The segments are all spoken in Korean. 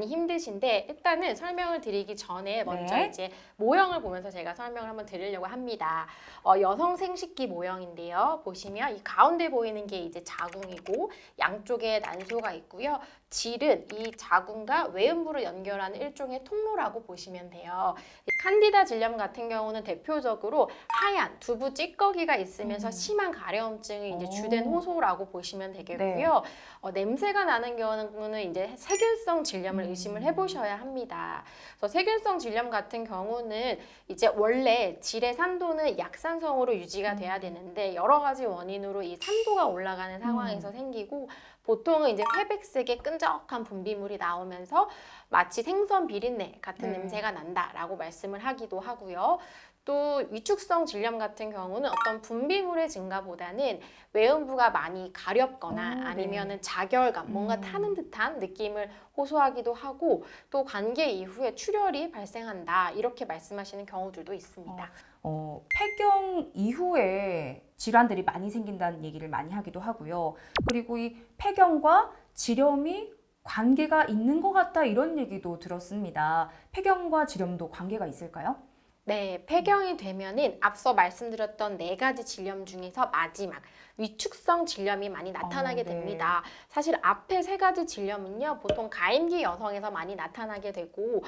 많이 힘드신데 일단은 설명을 드리기 전에 먼저 네. 이제 모형을 보면서 제가 설명을 한번 드리려고 합니다. 여성 생식기 모형인데요. 보시면 이 가운데 보이는 게 이제 자궁이고 양쪽에 난소가 있고요. 질은 이 자궁과 외음부를 연결하는 일종의 통로라고 보시면 돼요. 칸디다 질염 같은 경우는 대표적으로 하얀 두부 찌꺼기가 있으면서 심한 가려움증이 이제 주된 호소라고 보시면 되겠고요. 냄새가 나는 경우는 이제 세균성 질염을 의심을 해보셔야 합니다. 그래서 세균성 질염 같은 경우는 이제 원래 질의 산도는 약산성으로 유지가 돼야 되는데 여러 가지 원인으로 이 산도가 올라가는 상황에서 생기고 보통은 이제 회백색의 끈적한 분비물이 나오면서 마치 생선 비린내 같은 냄새가 난다라고 말씀을 하기도 하고요. 또 위축성 질염 같은 경우는 어떤 분비물의 증가보다는 외음부가 많이 가렵거나 아니면은 자결감, 뭔가 타는 듯한 느낌을 호소하기도 하고 또 관계 이후에 출혈이 발생한다 이렇게 말씀하시는 경우들도 있습니다. 폐경 이후에 질환들이 많이 생긴다는 얘기를 많이 하기도 하고요. 그리고 이 폐경과 질염이 관계가 있는 것 같다 이런 얘기도 들었습니다. 폐경과 질염도 관계가 있을까요? 네, 폐경이 되면은 앞서 말씀드렸던 4가지 질염 중에서 마지막 위축성 질염이 많이 나타나게 됩니다. 사실 앞에 3가지 질염은요, 보통 가임기 여성에서 많이 나타나게 되고,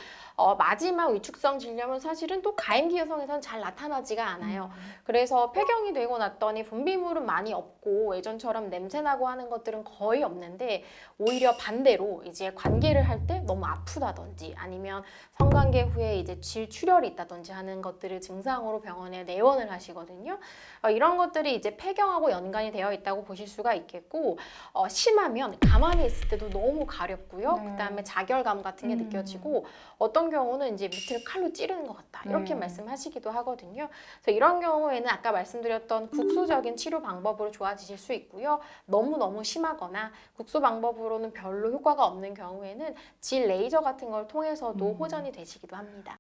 마지막 위축성 질염은 사실은 또 가임기 여성에서는 잘 나타나지가 않아요. 그래서 폐경이 되고 났더니 분비물은 많이 없고 예전처럼 냄새나고 하는 것들은 거의 없는데 오히려 반대로 이제 관계를 할 때 너무 아프다든지 아니면 성관계 후에 이제 질출혈이 있다든지 하는 것들을 증상으로 병원에 내원을 하시거든요. 이런 것들이 이제 폐경하고 연관이 되어 있다고 보실 수가 있겠고 심하면 가만히 있을 때도 너무 가렵고요. 그다음에 자결감 같은 게 느껴지고 어떤 경우는 이제 밑을 칼로 찌르는 것 같다 이렇게 말씀하시기도 하거든요. 그래서 이런 경우에는 아까 말씀드렸던 국소적인 치료 방법으로 좋아지실 수 있고요. 너무너무 심하거나 국소 방법으로는 별로 효과가 없는 경우에는 질 레이저 같은 걸 통해서도 호전이 되시기도 합니다.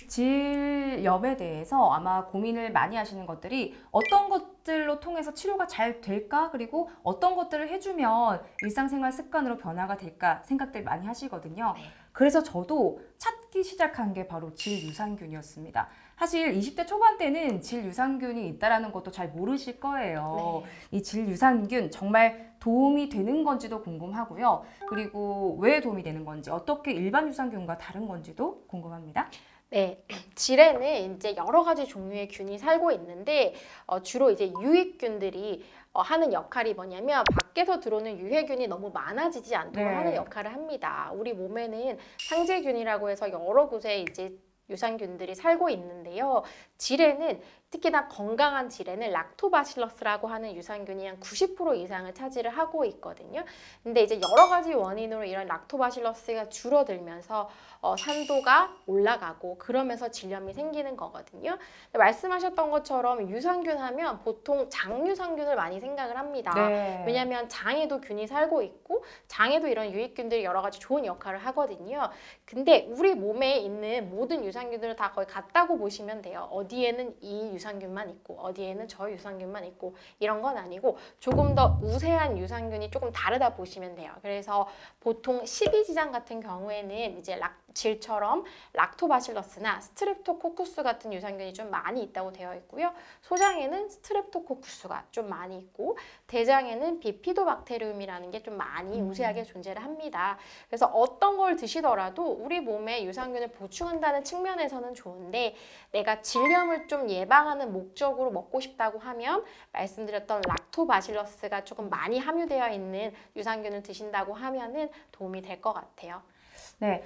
질염에 대해서 아마 고민을 많이 하시는 것들이 어떤 것들로 통해서 치료가 잘 될까? 그리고 어떤 것들을 해주면 일상생활 습관으로 변화가 될까 생각들 많이 하시거든요. 그래서 저도 찾기 시작한 게 바로 질유산균이었습니다. 사실 20대 초반 때는 질유산균이 있다는 것도 잘 모르실 거예요. 이 질유산균 정말 도움이 되는 건지도 궁금하고요. 그리고 왜 도움이 되는 건지, 어떻게 일반 유산균과 다른 건지도 궁금합니다. 네, 질에는 이제 여러 가지 종류의 균이 살고 있는데 주로 이제 유익균들이 하는 역할이 뭐냐면 밖에서 들어오는 유해균이 너무 많아지지 않도록 하는 역할을 합니다. 우리 몸에는 상재균이라고 해서 여러 곳에 이제 유산균들이 살고 있는데요. 질에는 특히나 건강한 질에는 락토바실러스라고 하는 유산균이 한 90% 이상을 차지를 하고 있거든요. 근데 이제 여러 가지 원인으로 이런 락토바실러스가 줄어들면서 산도가 올라가고 그러면서 질염이 생기는 거거든요. 말씀하셨던 것처럼 유산균 하면 보통 장유산균을 많이 생각을 합니다. 왜냐하면 장에도 균이 살고 있고 장에도 이런 유익균들이 여러 가지 좋은 역할을 하거든요. 근데 우리 몸에 있는 모든 유산균들은 다 거의 같다고 보시면 돼요. 어디에는 이 유산균만 있고 어디에는 저 유산균만 있고 이런 건 아니고 조금 더 우세한 유산균이 조금 다르다 보시면 돼요. 그래서 보통 십이지장 같은 경우에는 이제 질처럼 락토바실러스나 스트랩토코쿠스 같은 유산균이 좀 많이 있다고 되어 있고요. 소장에는 스트랩토코쿠스가 좀 많이 있고 대장에는 비피도박테리움이라는 게 좀 많이 우세하게 존재를 합니다. 그래서 어떤 걸 드시더라도 우리 몸에 유산균을 보충한다는 측면에서는 좋은데 내가 질염을 좀 예방하는 목적으로 먹고 싶다고 하면 말씀드렸던 락토바실러스가 조금 많이 함유되어 있는 유산균을 드신다고 하면은 도움이 될 것 같아요. 네,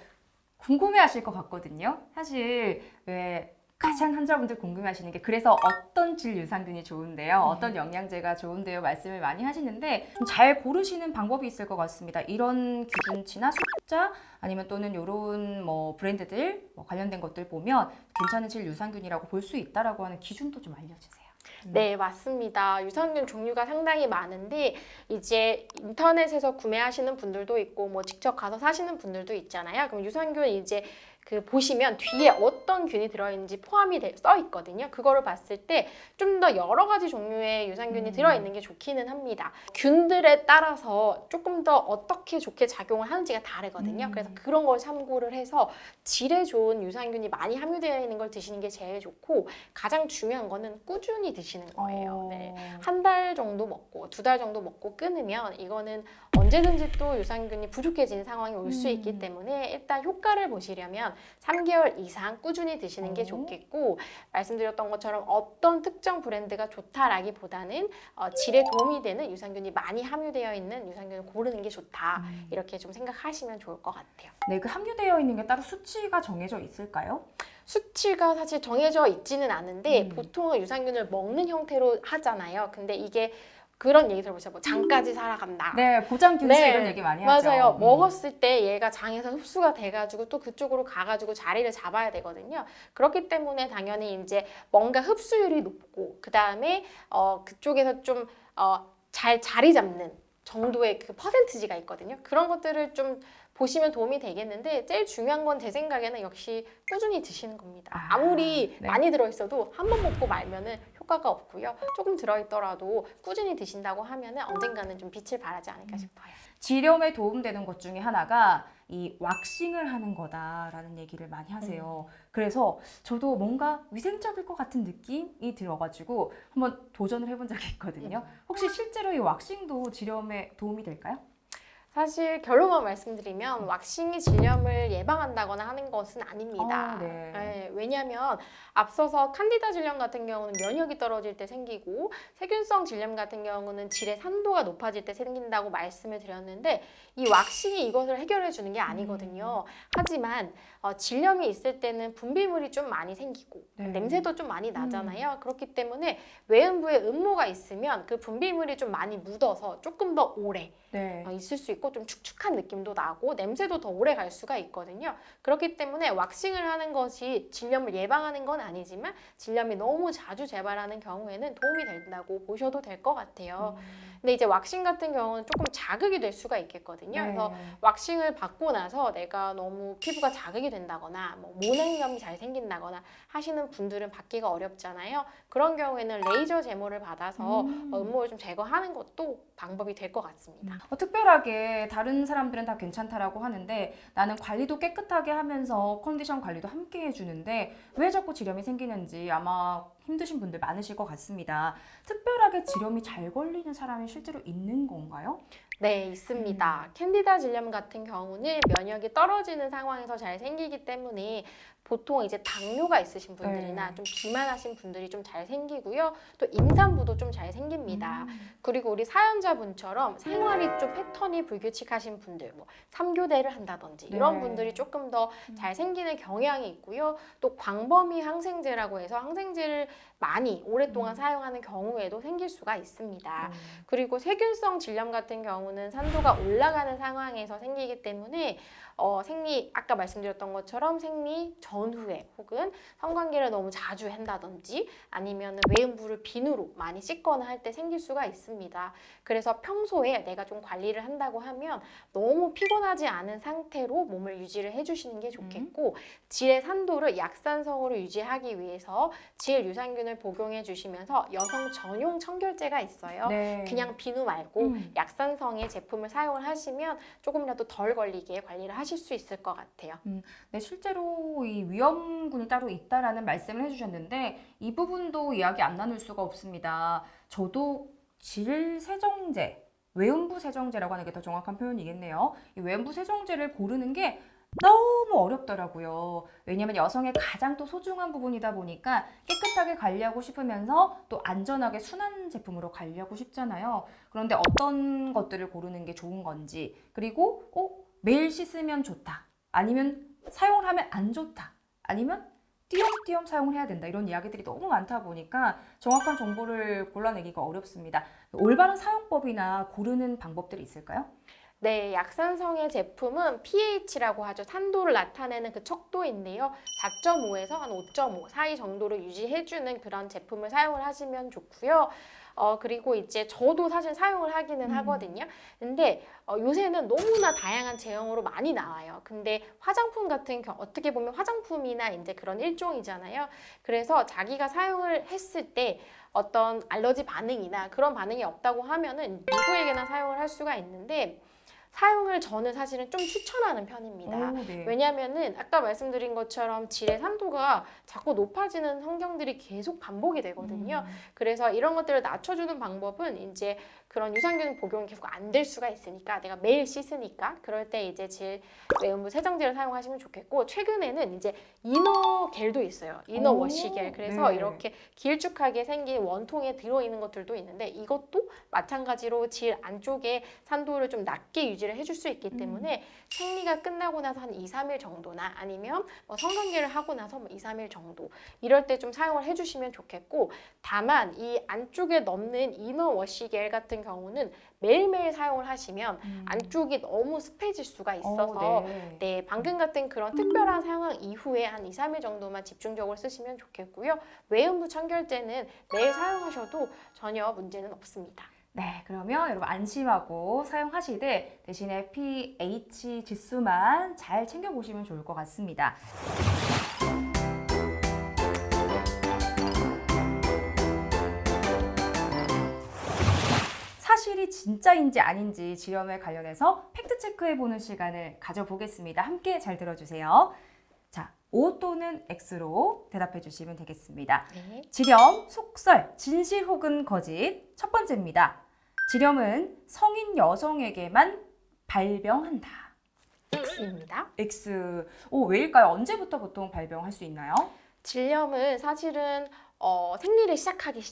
궁금해하실 것 같거든요. 사실 왜 가장 환자분들 궁금해하시는 게 그래서 어떤 질 유산균이 좋은데요, 어떤 영양제가 좋은데요 말씀을 많이 하시는데 좀 잘 고르시는 방법이 있을 것 같습니다. 이런 기준치나 숫자 아니면 또는 이런 뭐 브랜드들 관련된 것들 보면 괜찮은 질 유산균이라고 볼 수 있다라고 하는 기준도 좀 알려주세요. 네, 맞습니다. 유산균 종류가 상당히 많은데 이제 인터넷에서 구매하시는 분들도 있고 뭐 직접 가서 사시는 분들도 있잖아요. 그럼 유산균 이제 그 보시면 뒤에 어떤 균이 들어있는지 포함이 써 있거든요. 그거를 봤을 때 좀 더 여러 가지 종류의 유산균이 들어있는 게 좋기는 합니다. 균들에 따라서 조금 더 어떻게 좋게 작용을 하는지가 다르거든요. 그래서 그런 걸 참고를 해서 질에 좋은 유산균이 많이 함유되어 있는 걸 드시는 게 제일 좋고, 가장 중요한 거는 꾸준히 드시는 거예요. 네. 한 달 정도 먹고 2달 정도 먹고 끊으면 이거는 언제든지 또 유산균이 부족해지는 상황이 올 수 있기 때문에 일단 효과를 보시려면 3개월 이상 꾸준히 드시는 게 좋겠고, 말씀드렸던 것처럼 어떤 특정 브랜드가 좋다라기보다는 질에 도움이 되는 유산균이 많이 함유되어 있는 유산균을 고르는 게 좋다, 이렇게 좀 생각하시면 좋을 것 같아요. 네, 그 함유되어 있는 게 따로 수치가 정해져 있을까요? 수치가 사실 정해져 있지는 않은데 보통은 유산균을 먹는 형태로 하잖아요. 근데 이게 그런 얘기 들어보세요. 뭐 장까지 살아간다. 네, 보장균수 네, 이런 얘기 많이 하죠. 맞아요. 먹었을 때 얘가 장에서 흡수가 돼가지고 또 그쪽으로 가가지고 자리를 잡아야 되거든요. 그렇기 때문에 당연히 이제 뭔가 흡수율이 높고, 그 다음에 그쪽에서 좀 잘 자리 잡는 정도의 그 퍼센티지가 있거든요. 그런 것들을 좀 보시면 도움이 되겠는데, 제일 중요한 건 제 생각에는 역시 꾸준히 드시는 겁니다. 아무리 네. 많이 들어있어도 한 번 먹고 말면은 효과가 없고요. 조금 들어있더라도 꾸준히 드신다고 하면은 언젠가는 좀 빛을 발하지 않을까 싶어요. 지렴에 도움되는 것 중에 하나가 이 왁싱을 하는 거다라는 얘기를 많이 하세요. 그래서 저도 뭔가 위생적일 것 같은 느낌이 들어가지고 한번 도전을 해본 적이 있거든요. 혹시 실제로 이 왁싱도 지렴에 도움이 될까요? 사실 결론만 말씀드리면 왁싱이 질염을 예방한다거나 하는 것은 아닙니다. 네. 네, 왜냐하면 앞서서 칸디다 질염 같은 경우는 면역이 떨어질 때 생기고, 세균성 질염 같은 경우는 질의 산도가 높아질 때 생긴다고 말씀을 드렸는데, 이 왁싱이 이것을 해결해 주는 게 아니거든요. 하지만 질염이 있을 때는 분비물이 좀 많이 생기고 냄새도 좀 많이 나잖아요. 그렇기 때문에 외음부에 음모가 있으면 그 분비물이 좀 많이 묻어서 조금 더 오래 있을 수 있고, 좀 축축한 느낌도 나고 냄새도 더 오래 갈 수가 있거든요. 그렇기 때문에 왁싱을 하는 것이 질염을 예방하는 건 아니지만 질염이 너무 자주 재발하는 경우에는 도움이 된다고 보셔도 될 것 같아요. 근데 이제 왁싱 같은 경우는 조금 자극이 될 수가 있겠거든요. 그래서 왁싱을 받고 나서 내가 너무 피부가 자극이 된다거나 뭐 모낭염이 잘 생긴다거나 하시는 분들은 받기가 어렵잖아요. 그런 경우에는 레이저 제모를 받아서 음모를 좀 제거하는 것도 방법이 될 것 같습니다. 특별하게 다른 사람들은 다 괜찮다라고 하는데 나는 관리도 깨끗하게 하면서 컨디션 관리도 함께 해주는데 왜 자꾸 지렴이 생기는지 아마 힘드신 분들 많으실 것 같습니다. 특별하게 지렴이 잘 걸리는 사람이 실제로 있는 건가요? 네, 있습니다. 캔디다 질염 같은 경우는 면역이 떨어지는 상황에서 잘 생기기 때문에 보통 이제 당뇨가 있으신 분들이나 좀 비만하신 분들이 좀 잘 생기고요. 또 임산부도 좀 잘 생깁니다. 그리고 우리 사연자분처럼 생활이 좀 패턴이 불규칙하신 분들, 뭐 3교대를 한다든지 이런 분들이 조금 더 잘 생기는 경향이 있고요. 또 광범위 항생제라고 해서 항생제를 많이 오랫동안 사용하는 경우에도 생길 수가 있습니다. 그리고 세균성 질염 같은 경우는 산도가 올라가는 상황에서 생기기 때문에 생리, 아까 말씀드렸던 것처럼 생리 전후에 혹은 성관계를 너무 자주 한다든지 아니면 외음부를 비누로 많이 씻거나 할 때 생길 수가 있습니다. 그래서 평소에 내가 좀 관리를 한다고 하면 너무 피곤하지 않은 상태로 몸을 유지를 해주시는 게 좋겠고, 질의 산도를 약산성으로 유지하기 위해서 질 유산균을 복용해 주시면서 여성 전용 청결제가 있어요. 그냥 비누 말고 약산성의 제품을 사용을 하시면 조금이라도 덜 걸리게 관리를 하실 수 있을 것 같아요. 네, 실제로 이 위험군이 따로 있다라는 말씀을 해주셨는데 이 부분도 이야기 안 나눌 수가 없습니다. 저도 질 세정제, 외음부 세정제라고 하는 게 더 정확한 표현이겠네요. 이 외음부 세정제를 고르는 게 너무 어렵더라고요. 왜냐하면 여성의 가장 또 소중한 부분이다 보니까 깨끗하게 관리하고 싶으면서 또 안전하게 순한 제품으로 관리하고 싶잖아요. 그런데 어떤 것들을 고르는 게 좋은 건지, 그리고 매일 씻으면 좋다, 아니면 사용을 하면 안 좋다, 아니면 띄엄띄엄 사용을 해야 된다, 이런 이야기들이 너무 많다 보니까 정확한 정보를 골라내기가 어렵습니다. 올바른 사용법이나 고르는 방법들이 있을까요? 네, 약산성의 제품은 pH라고 하죠. 산도를 나타내는 그 척도인데요. 4.5에서 한 5.5 사이 정도로 유지해주는 그런 제품을 사용을 하시면 좋고요. 그리고 이제 저도 사실 사용을 하기는 하거든요. 근데 요새는 너무나 다양한 제형으로 많이 나와요. 근데 화장품 같은 경우 어떻게 보면 화장품이나 이제 그런 일종이잖아요. 그래서 자기가 사용을 했을 때 어떤 알러지 반응이나 그런 반응이 없다고 하면은 누구에게나 사용을 할 수가 있는데 사용을 저는 사실은 좀 추천하는 편입니다. 네. 왜냐면은 아까 말씀드린 것처럼 질의 산도가 자꾸 높아지는 환경들이 계속 반복이 되거든요. 그래서 이런 것들을 낮춰주는 방법은 이제 그런 유산균 복용이 계속 안 될 수가 있으니까 내가 매일 씻으니까 그럴 때 이제 질 외음부 세정제를 사용하시면 좋겠고 최근에는 이제 이너 겔도 있어요. 이너 워시겔. 그래서 네. 이렇게 길쭉하게 생긴 원통에 들어있는 것들도 있는데 이것도 마찬가지로 질 안쪽에 산도를 좀 낮게 유지를 해줄 수 있기 때문에 생리가 끝나고 나서 한 2, 3일 정도나 아니면 뭐 성관계를 하고 나서 뭐 2, 3일 정도 이럴 때 좀 사용을 해주시면 좋겠고 다만 이 안쪽에 넣는 이너 워시겔 같은 경우는 매일매일 사용을 하시면 안쪽이 너무 습해질 수가 있어서 네, 방금 같은 그런 특별한 상황 이후에 한 2, 3일 정도만 집중적으로 쓰시면 좋겠고요. 외음부 청결제는 매일 사용하셔도 전혀 문제는 없습니다. 네, 그러면 여러분 안심하고 사용하시되 대신에 pH 지수만 잘 챙겨보시면 좋을 것 같습니다. 사실이 진짜인지 아닌지 질염에 관련해서 팩트체크해보는 시간을 가져보겠습니다. 함께 잘 들어주세요. 자, O 또는 X로 대답해 주시면 되겠습니다. 네. 질염, 속설, 진실 혹은 거짓. 첫 번째입니다. 질염은 성인 여성에게만 발병한다. X입니다. X. 왜일까요? 언제부터 보통 발병할 수 있나요? 질염은 사실은 생리를 시작하기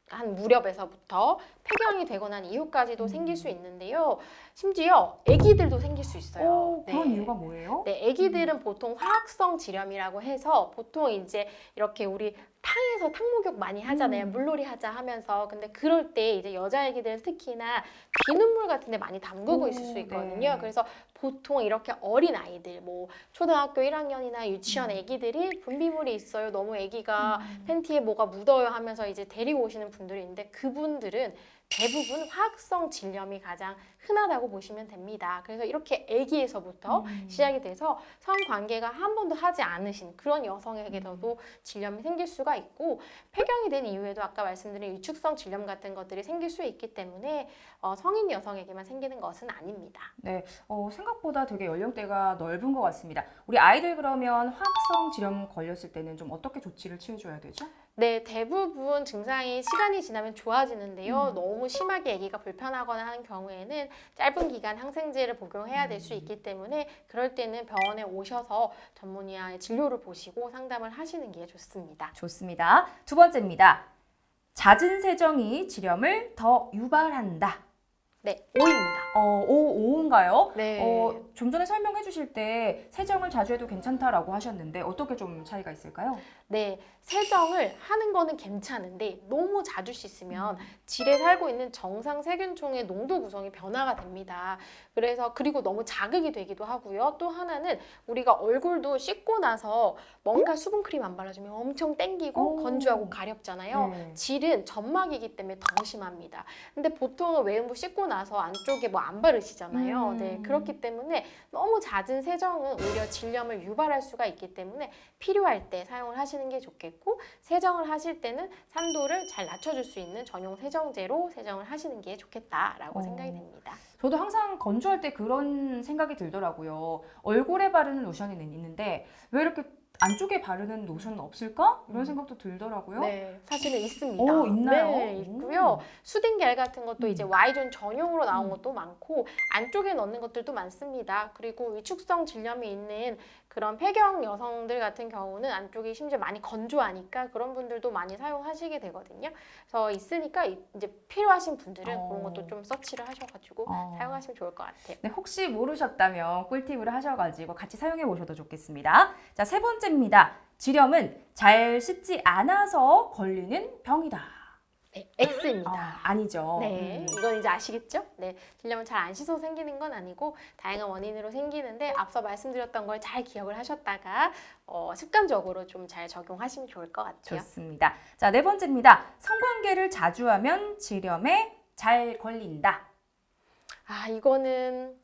한 무렵에서부터 폐경이 되고 난 이후까지도 생길 수 있는데요. 심지어 아기들도 생길 수 있어요. 그런 네. 이유가 뭐예요? 네, 아기들은 보통 화학성 질염이라고 해서 보통 이제 이렇게 우리 탕에서 탕목욕 많이 하잖아요. 물놀이 하자 하면서. 근데 그럴 때 이제 여자아기들은 특히나 비눗물 같은 데 많이 담그고 있을 수 있거든요. 네. 그래서 보통 이렇게 어린 아이들, 뭐 초등학교 1학년이나 유치원 아기들이 분비물이 있어요. 너무 아기가 팬티에 뭐가 묻어요 하면서 이제 데리고 오시는 분들이 있는데 그분들은 대부분 화학성 질염이 가장 흔하다고 보시면 됩니다. 그래서 이렇게 아기에서부터 시작이 돼서 성관계가 한 번도 하지 않으신 그런 여성에게도 질염이 생길 수가 있고 폐경이 된 이후에도 아까 말씀드린 위축성 질염 같은 것들이 생길 수 있기 때문에 성인 여성에게만 생기는 것은 아닙니다. 네, 생각보다 되게 연령대가 넓은 것 같습니다. 우리 아이들 그러면 화학성 질염 걸렸을 때는 좀 어떻게 조치를 취해줘야 되죠? 네, 대부분 증상이 시간이 지나면 좋아지는데요. 너무 심하게 아기가 불편하거나 하는 경우에는 짧은 기간 항생제를 복용해야 될 수 있기 때문에 그럴 때는 병원에 오셔서 전문의와의 진료를 보시고 상담을 하시는 게 좋습니다. 좋습니다. 두 번째입니다. 잦은 세정이 질염을 더 유발한다. 네, O입니다. 오인가요? 네. 좀 전에 설명해 주실 때 세정을 자주 해도 괜찮다라고 하셨는데 어떻게 좀 차이가 있을까요? 네, 세정을 하는 거는 괜찮은데 너무 자주 씻으면 질에 살고 있는 정상 세균총의 농도 구성이 변화가 됩니다. 그래서 그리고 너무 자극이 되기도 하고요. 또 하나는 우리가 얼굴도 씻고 나서 뭔가 수분크림 안 발라주면 엄청 땡기고 건조하고 가렵잖아요. 네. 질은 점막이기 때문에 더 심합니다. 근데 보통은 외음부 씻고 나서 안쪽에 뭐 안 바르시잖아요. 네, 그렇기 때문에 너무 잦은 세정은 오히려 질염을 유발할 수가 있기 때문에 필요할 때 사용을 하시는 게 좋겠고 세정을 하실 때는 산도를 잘 낮춰줄 수 있는 전용 세정제로 세정을 하시는 게 좋겠다라고 생각이 됩니다. 저도 항상 건조할 때 그런 생각이 들더라고요. 얼굴에 바르는 로션이 있는데 왜 이렇게 안쪽에 바르는 로션은 없을까? 이런 생각도 들더라고요. 네, 사실은 있습니다. 있나요? 네, 있고요. 수딩겔 같은 것도 이제 Y존 전용으로 나온 것도 많고 안쪽에 넣는 것들도 많습니다. 그리고 위축성 질염이 있는 그런 폐경 여성들 같은 경우는 안쪽이 심지어 많이 건조하니까 그런 분들도 많이 사용하시게 되거든요. 그래서 있으니까 이제 필요하신 분들은 그런 것도 좀 서치를 하셔가지고 사용하시면 좋을 것 같아요. 네, 혹시 모르셨다면 꿀팁을 하셔가지고 같이 사용해 보셔도 좋겠습니다. 자, 세 번째입니다. 질염은 잘 씻지 않아서 걸리는 병이다. 네, X입니다. 아니죠. 네, 이건 이제 아시겠죠? 네, 질염은 잘 안 씻어서 생기는 건 아니고 다양한 원인으로 생기는데 앞서 말씀드렸던 걸 잘 기억을 하셨다가 습관적으로 좀 잘 적용하시면 좋을 것 같아요. 좋습니다. 자, 네 번째입니다. 성관계를 자주 하면 질염에 잘 걸린다. 이거는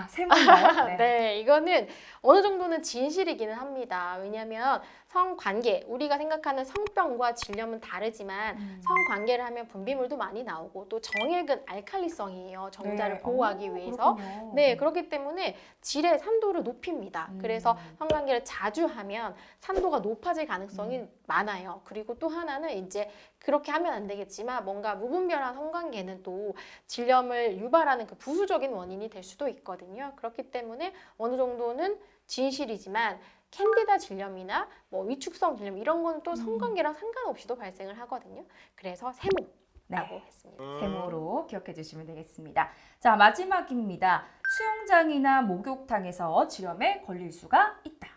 세모인가요? 네, 이거는 어느 정도는 진실이기는 합니다. 왜냐하면 성관계, 우리가 생각하는 성병과 질염은 다르지만 성관계를 하면 분비물도 많이 나오고 또 정액은 알칼리성이에요. 정자를 보호하기 위해서. 그렇군요. 네, 그렇기 때문에 질의 산도를 높입니다. 그래서 성관계를 자주 하면 산도가 높아질 가능성이 많아요. 그리고 또 하나는 이제 그렇게 하면 안 되겠지만 뭔가 무분별한 성관계는 또 질염을 유발하는 그 부수적인 원인이 될 수도 있거든요. 그렇기 때문에 어느 정도는 진실이지만 캔디다 질염이나 뭐 위축성 질염 이런 건 또 성관계랑 상관없이도 발생을 하거든요. 그래서 세모라고 했습니다. 세모로 기억해 주시면 되겠습니다. 자, 마지막입니다. 수영장이나 목욕탕에서 질염에 걸릴 수가 있다.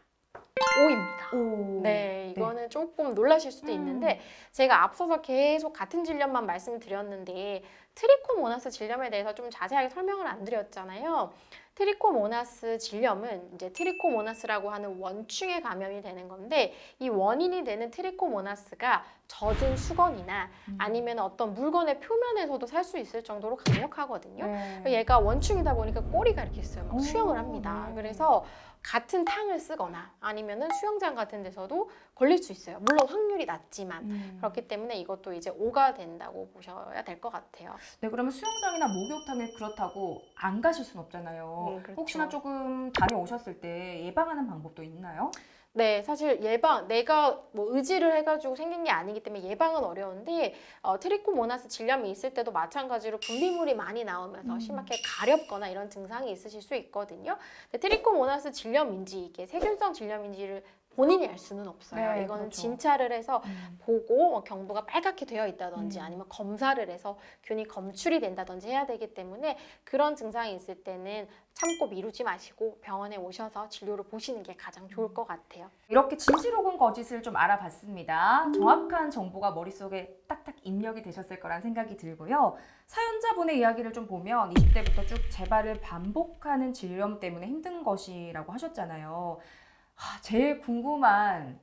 O입니다. 오. 네, 이거는 조금 놀라실 수도 있는데 제가 앞서서 계속 같은 질염만 말씀드렸는데 트리코모나스 질염에 대해서 좀 자세하게 설명을 안 드렸잖아요. 트리코모나스 질염은 이제 트리코모나스라고 하는 원충의 감염이 되는 건데 이 원인이 되는 트리코모나스가 젖은 수건이나 아니면 어떤 물건의 표면에서도 살 수 있을 정도로 강력하거든요. 네. 얘가 원충이다 보니까 꼬리가 이렇게 있어요. 막 오, 수영을 합니다. 네. 그래서 같은 탕을 쓰거나 아니면은 수영장 같은 데서도 걸릴 수 있어요. 물론 확률이 낮지만 그렇기 때문에 이것도 이제 O가 된다고 보셔야 될 것 같아요. 네, 그러면 수영장이나 목욕탕에 그렇다고 안 가실 순 없잖아요. 그렇죠. 혹시나 조금 다녀오셨을 때 예방하는 방법도 있나요? 네, 사실 내가 뭐 의지를 해가지고 생긴 게 아니기 때문에 예방은 어려운데 트리코모나스 질염이 있을 때도 마찬가지로 분비물이 많이 나오면서 심하게 가렵거나 이런 증상이 있으실 수 있거든요. 근데 트리코모나스 질염인지 이게 세균성 질염인지를 본인이 알 수는 없어요. 네, 이거는 그렇죠. 진찰을 해서 보고 경부가 빨갛게 되어 있다든지 아니면 검사를 해서 균이 검출이 된다든지 해야 되기 때문에 그런 증상이 있을 때는 참고 미루지 마시고 병원에 오셔서 진료를 보시는 게 가장 좋을 것 같아요. 이렇게 진실 혹은 거짓을 좀 알아봤습니다. 정확한 정보가 머릿속에 딱딱 입력이 되셨을 거란 생각이 들고요. 사연자분의 이야기를 좀 보면 20대부터 쭉 재발을 반복하는 질염 때문에 힘든 것이라고 하셨잖아요. 제일 궁금한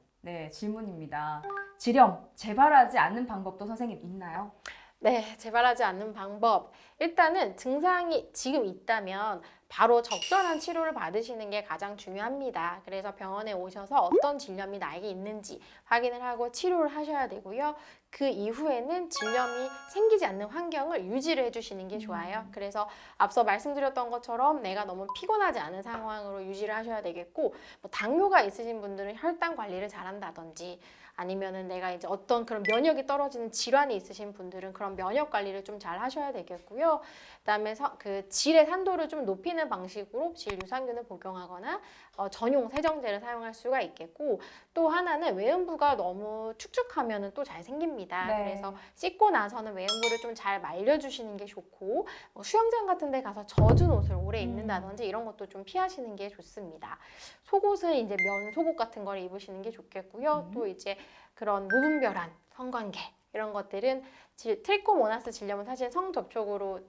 질문입니다. 질염, 재발하지 않는 방법도 선생님 있나요? 네, 재발하지 않는 방법. 일단은 증상이 지금 있다면 바로 적절한 치료를 받으시는 게 가장 중요합니다. 그래서 병원에 오셔서 어떤 질염이 나에게 있는지 확인을 하고 치료를 하셔야 되고요. 그 이후에는 질염이 생기지 않는 환경을 유지를 해주시는 게 좋아요. 그래서 앞서 말씀드렸던 것처럼 내가 너무 피곤하지 않은 상황으로 유지를 하셔야 되겠고 뭐 당뇨가 있으신 분들은 혈당 관리를 잘한다든지 아니면은 내가 이제 어떤 그런 면역이 떨어지는 질환이 있으신 분들은 그런 면역 관리를 좀 잘 하셔야 되겠고요. 그다음에 그 질의 산도를 좀 높이는 방식으로 질 유산균을 복용하거나 전용 세정제를 사용할 수가 있겠고 또 하나는 외음부가 너무 축축하면은 또 잘 생깁니다. 네. 그래서 씻고 나서는 외음부를 좀 잘 말려주시는 게 좋고 수영장 같은 데 가서 젖은 옷을 오래 입는다든지 이런 것도 좀 피하시는 게 좋습니다. 속옷은 이제 면 속옷 같은 걸 입으시는 게 좋겠고요. 또 이제 그런 무분별한 성관계 이런 것들은 트리코모나스 질염은 사실 성접촉으로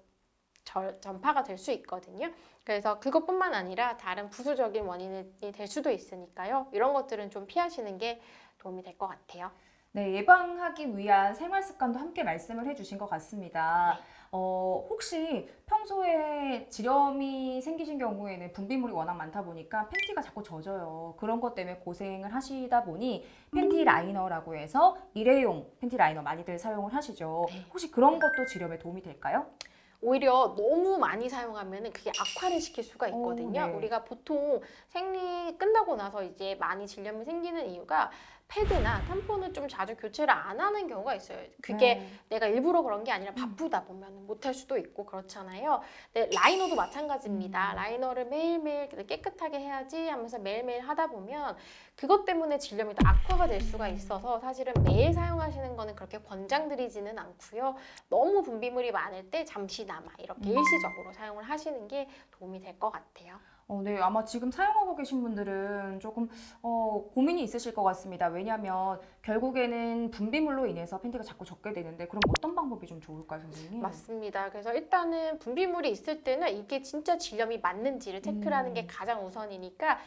전파가 될 수 있거든요. 그래서 그것뿐만 아니라 다른 부수적인 원인이 될 수도 있으니까요. 이런 것들은 좀 피하시는 게 도움이 될 것 같아요. 네, 예방하기 위한 생활 습관도 함께 말씀을 해주신 것 같습니다. 혹시 평소에 질염이 생기신 경우에는 분비물이 워낙 많다 보니까 팬티가 자꾸 젖어요. 그런 것 때문에 고생을 하시다 보니 팬티 라이너라고 해서 일회용 팬티 라이너 많이들 사용을 하시죠. 혹시 그런 것도 질염에 도움이 될까요? 오히려 너무 많이 사용하면 그게 악화를 시킬 수가 있거든요. 네. 우리가 보통 생리 끝나고 나서 이제 많이 질염이 생기는 이유가 패드나 탐폰을 좀 자주 교체를 안 하는 경우가 있어요. 그게 내가 일부러 그런 게 아니라 바쁘다 보면 못할 수도 있고 그렇잖아요. 근데 라이너도 마찬가지입니다. 라이너를 매일매일 깨끗하게 해야지 하면서 매일매일 하다 보면 그것 때문에 질염이 더 악화가 될 수가 있어서 사실은 매일 사용하시는 거는 그렇게 권장드리지는 않고요. 너무 분비물이 많을 때 잠시나마 이렇게 일시적으로 사용을 하시는 게 도움이 될 것 같아요. 네, 아마 지금 사용하고 계신 분들은 조금 고민이 있으실 것 같습니다. 왜냐하면 결국에는 분비물로 인해서 팬티가 자꾸 젖게 되는데 그럼 어떤 방법이 좀 좋을까요, 선생님? 맞습니다. 그래서 일단은 분비물이 있을 때는 이게 진짜 질염이 맞는지를 체크를 하는 게 가장 우선이니까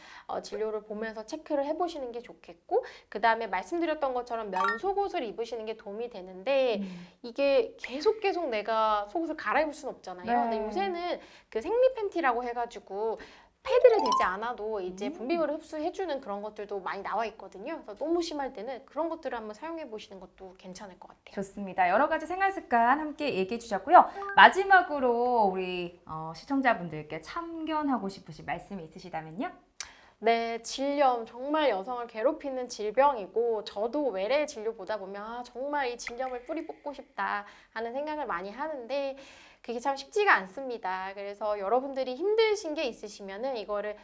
진료를 보면서 체크를 해보시는 게 좋겠고, 그 다음에 말씀드렸던 것처럼 면 속옷을 입으시는 게 도움이 되는데 이게 계속 내가 속옷을 갈아입을 수는 없잖아요. 네. 근데 요새는 그 생리 팬티라고 해가지고 패드를 대지 않아도 이제 분비물을 흡수해주는 그런 것들도 많이 나와 있거든요. 그래서 너무 심할 때는 그런 것들을 한번 사용해 보시는 것도 괜찮을 것 같아요. 좋습니다. 여러 가지 생활 습관 함께 얘기해 주셨고요. 마지막으로 우리 시청자분들께 참견하고 싶으신 말씀이 있으시다면요? 네, 질염 정말 여성을 괴롭히는 질병이고 저도 외래 진료 보다 보면 정말 이 질염을 뿌리 뽑고 싶다 하는 생각을 많이 하는데 그게 참 쉽지가 않습니다. 그래서 여러분들이 힘드신 게 있으시면은 이거를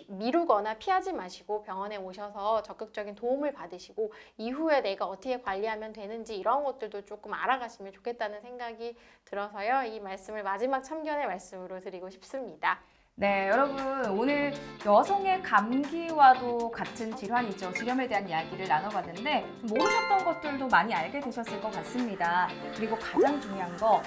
미루거나 피하지 마시고 병원에 오셔서 적극적인 도움을 받으시고 이후에 내가 어떻게 관리하면 되는지 이런 것들도 조금 알아가시면 좋겠다는 생각이 들어서요. 이 말씀을 마지막 참견의 말씀으로 드리고 싶습니다. 네, 여러분 오늘 여성의 감기와도 같은 질환이죠. 질염에 대한 이야기를 나눠봤는데 모르셨던 것들도 많이 알게 되셨을 것 같습니다. 그리고 가장 중요한 거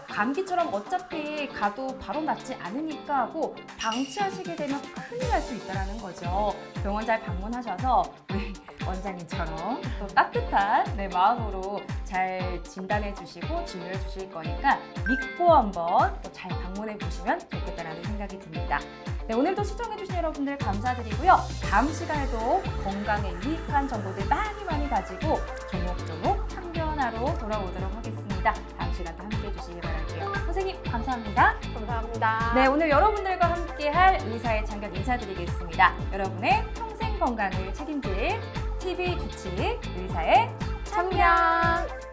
감기처럼 어차피 가도 바로 낫지 않으니까 하고 방치하시게 되면 큰일 날 수 있다는 거죠. 병원 잘 방문하셔서 우리 원장님처럼 또 따뜻한 마음으로 잘 진단해 주시고 진료해 주실 거니까 믿고 한번 또 잘 방문해 보시면 좋겠다라는 생각이 듭니다. 네, 오늘도 시청해주신 여러분들 감사드리고요. 다음 시간에도 건강에 유익한 정보들 많이 가지고 조목조목 참견하러 돌아오도록 하겠습니다. 다음 시간도 함께해 주시기 바랄게요. 선생님 감사합니다. 감사합니다. 네, 오늘 여러분들과 함께할 의사의 참견 인사드리겠습니다. 여러분의 평생 건강을 책임질 TV 주치 의사의 참견.